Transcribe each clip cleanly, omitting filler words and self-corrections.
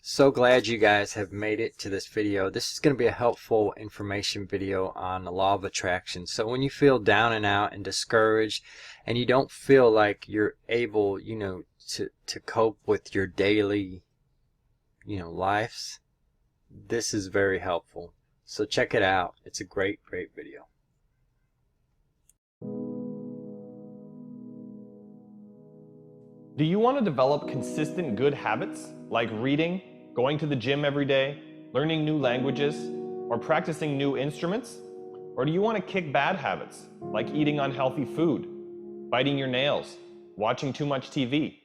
So glad you guys have made it to this video. This is going to be a helpful information video on the law of attraction. So when you feel down and out and discouraged and you don't feel like you're able, to cope with your daily, lives, this is very helpful. So check it out. It's a great video. Do you want to develop consistent good habits like reading, going to the gym every day, learning new languages, or practicing new instruments? Or do you want to kick bad habits like eating unhealthy food, biting your nails, watching too much TV?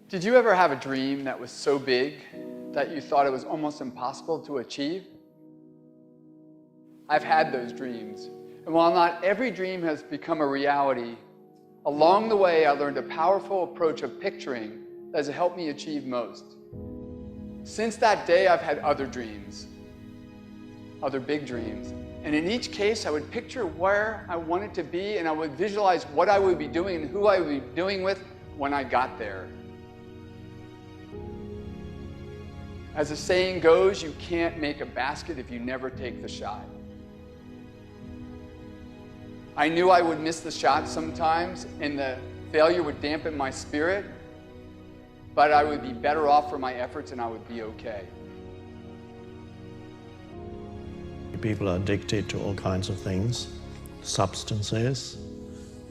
Did you ever have a dream that was so big that you thought it was almost impossible to achieve? I've had those dreams. And while not every dream has become a reality, along the way I learned a powerful approach of picturing that has helped me achieve most. Since that day, I've had other dreams, other big dreams. And in each case, I would picture where I wanted to be, and I would visualize what I would be doing and who I would be doing with when I got there. As the saying goes, you can't make a basket if you never take the shot. I knew I would miss the shot sometimes, and the failure would dampen my spirit, but I would be better off for my efforts and I would be okay. People are addicted to all kinds of things, substances,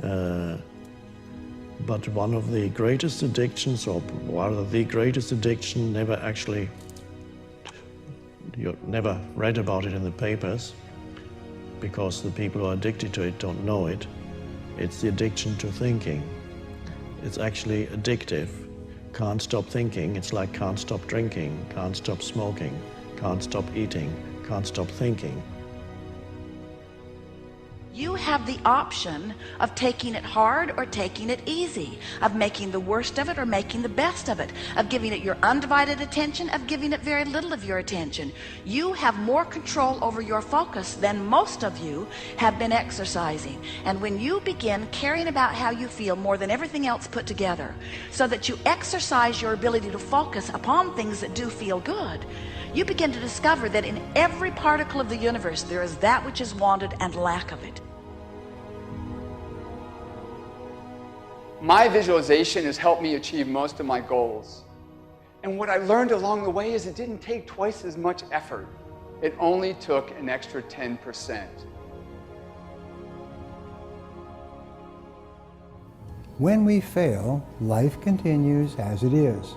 but one of the greatest addictions, or rather the greatest addiction, you never read about it in the papers, because the people who are addicted to it don't know it. It's the addiction to thinking. It's actually addictive. Can't stop thinking. It's like can't stop drinking, can't stop smoking, can't stop eating, can't stop thinking. You have the option of taking it hard or taking it easy, of making the worst of it or making the best of it, of giving it your undivided attention, of giving it very little of your attention. You have more control over your focus than most of you have been exercising. And when you begin caring about how you feel more than everything else put together, so that you exercise your ability to focus upon things that do feel good, you begin to discover that in every particle of the universe there is that which is wanted and lack of it. My visualization has helped me achieve most of my goals. And what I learned along the way is it didn't take twice as much effort. It only took an extra 10%. When we fail, life continues as it is.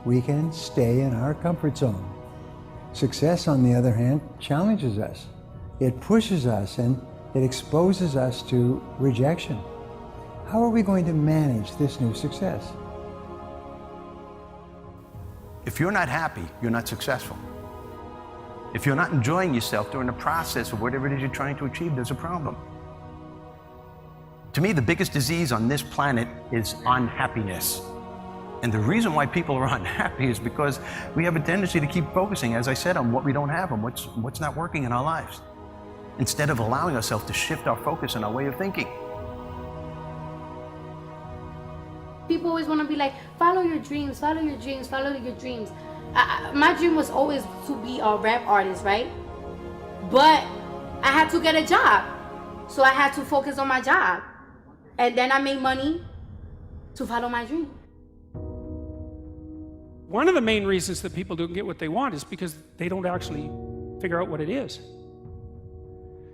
We can stay in our comfort zone. Success, on the other hand, challenges us. It pushes us and it exposes us to rejection. How are we going to manage this new success? If you're not happy, you're not successful. If you're not enjoying yourself during the process of whatever it is you're trying to achieve, there's a problem. To me, the biggest disease on this planet is unhappiness. And the reason why people are unhappy is because we have a tendency to keep focusing, as I said, on what we don't have and what's not working in our lives, instead of allowing ourselves to shift our focus and our way of thinking. People always want to be like, follow your dreams, follow your dreams, follow your dreams. My dream was always to be a rap artist, right? But I had to get a job. So I had to focus on my job. And then I made money to follow my dream. One of the main reasons that people don't get what they want is because they don't actually figure out what it is.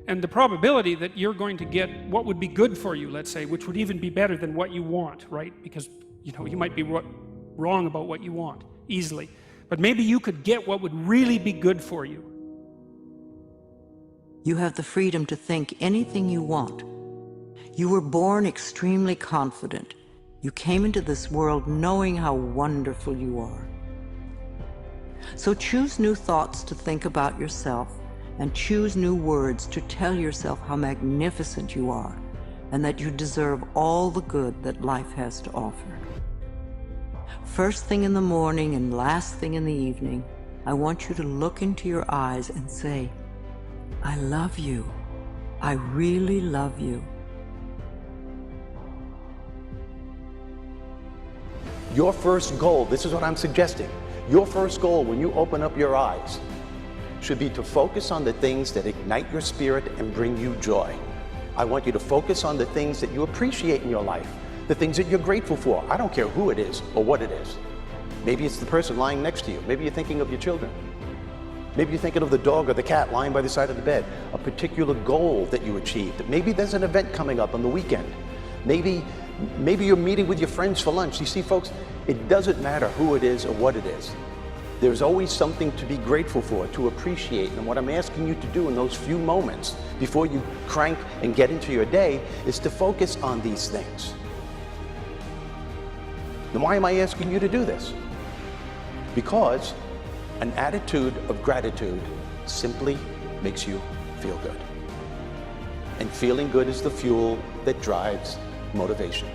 And the probability that you're going to get what would be good for you, let's say, which would even be better than what you want, right? Because, you might be wrong about what you want easily. But maybe you could get what would really be good for you. You have the freedom to think anything you want. You were born extremely confident. You came into this world knowing how wonderful you are. So choose new thoughts to think about yourself, and choose new words to tell yourself how magnificent you are, and that you deserve all the good that life has to offer. First thing in the morning and last thing in the evening, I want you to look into your eyes and say, I love you. I really love you. Your first goal, this is what I'm suggesting, your first goal when you open up your eyes should be to focus on the things that ignite your spirit and bring you joy. I want you to focus on the things that you appreciate in your life, the things that you're grateful for. I don't care who it is or what it is. Maybe it's the person lying next to you. Maybe you're thinking of your children. Maybe you're thinking of the dog or the cat lying by the side of the bed, a particular goal that you achieved. Maybe there's an event coming up on the weekend. Maybe you're meeting with your friends for lunch. You see, folks, it doesn't matter who it is or what it is. There's always something to be grateful for, to appreciate. And what I'm asking you to do in those few moments before you crank and get into your day is to focus on these things. Then why am I asking you to do this? Because an attitude of gratitude simply makes you feel good. And feeling good is the fuel that drives motivation.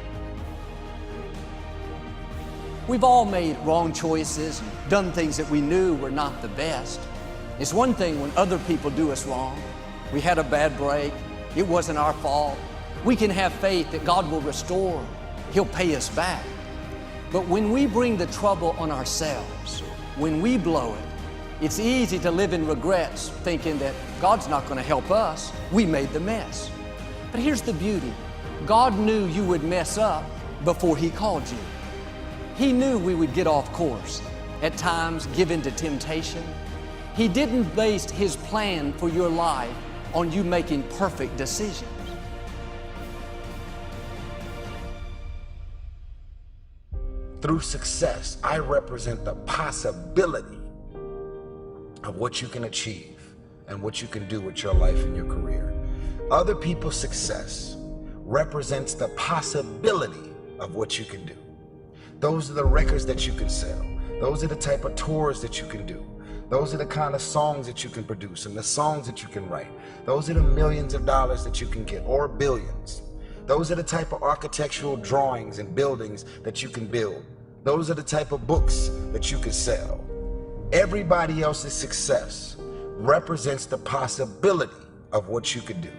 We've all made wrong choices and done things that we knew were not the best. It's one thing when other people do us wrong. We had a bad break. It wasn't our fault. We can have faith that God will restore. He'll pay us back. But when we bring the trouble on ourselves, when we blow it, it's easy to live in regrets, thinking that God's not going to help us. We made the mess. But here's the beauty. God knew you would mess up before He called you. He knew we would get off course, at times give in to temptation. He didn't base His plan for your life on you making perfect decisions. Through success, I represent the possibility of what you can achieve and what you can do with your life and your career. Other people's success represents the possibility of what you can do. Those are the records that you can sell. Those are the type of tours that you can do. Those are the kind of songs that you can produce and the songs that you can write. Those are the millions of dollars that you can get, or billions. Those are the type of architectural drawings and buildings that you can build. Those are the type of books that you can sell. Everybody else's success represents the possibility of what you could do.